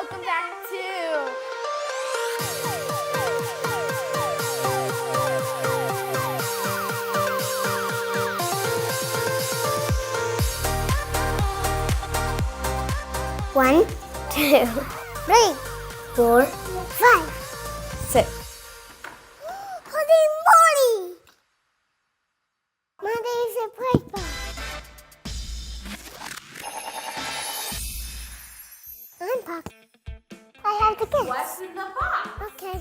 welcome back to One, 2, 3, 4, 5, 6. Holy moly! Mother is a play ball. Unbox. I have to guess. what's in the box? Okay.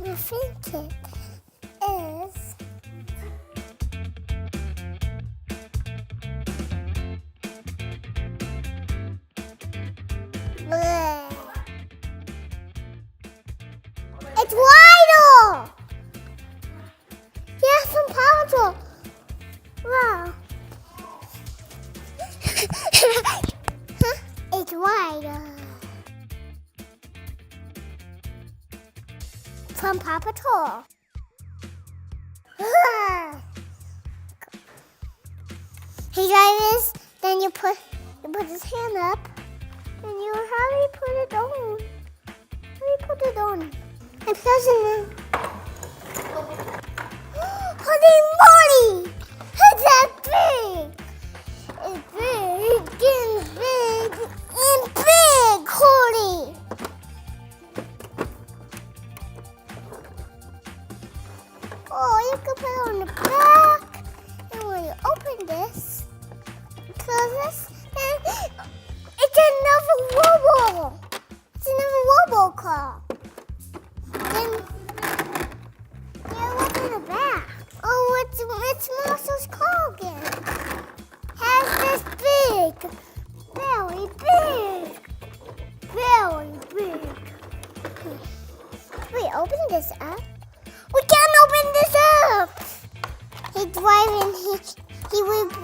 I think it is bleh. It's Waddle! Yes, from Paw Patrol. Wow. It's Waddle. From Paw Patrol. He drives, then you put his hand up, and you hurry put it on. Hurry put it on. I'm pressing it. Holy moly! It's that big! It's big and big and big, holy! Oh, you can put it on the back. And when you open this, close this, then it's another robo. It's another robocall. Then, yeah, what's in the back? Oh, it's Marcel's car again. Has this big, very big, very big. Wait, open this up. We can't open this up. He's driving.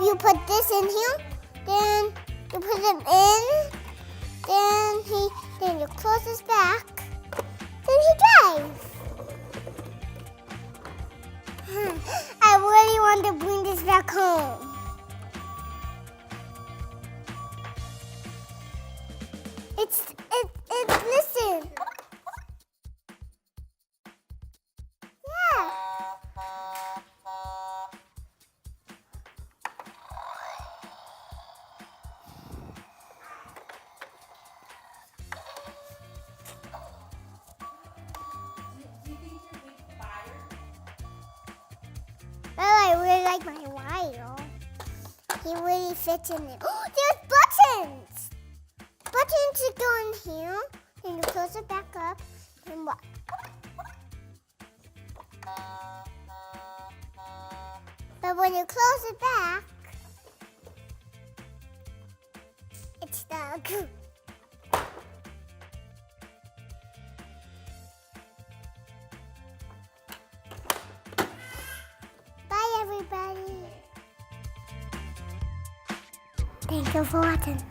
You put this in here, then you put him in, then you close his back, then he drives. I really want to bring this back home. It's listen. Yeah. Do you think you're big fire? Well, I really like my wire. He really fits in it. Oh, there's buttons! Buttons to go in here. Then you close it back up. And what? But when you close it back, it's stuck. Bye, everybody. Thank you for watching.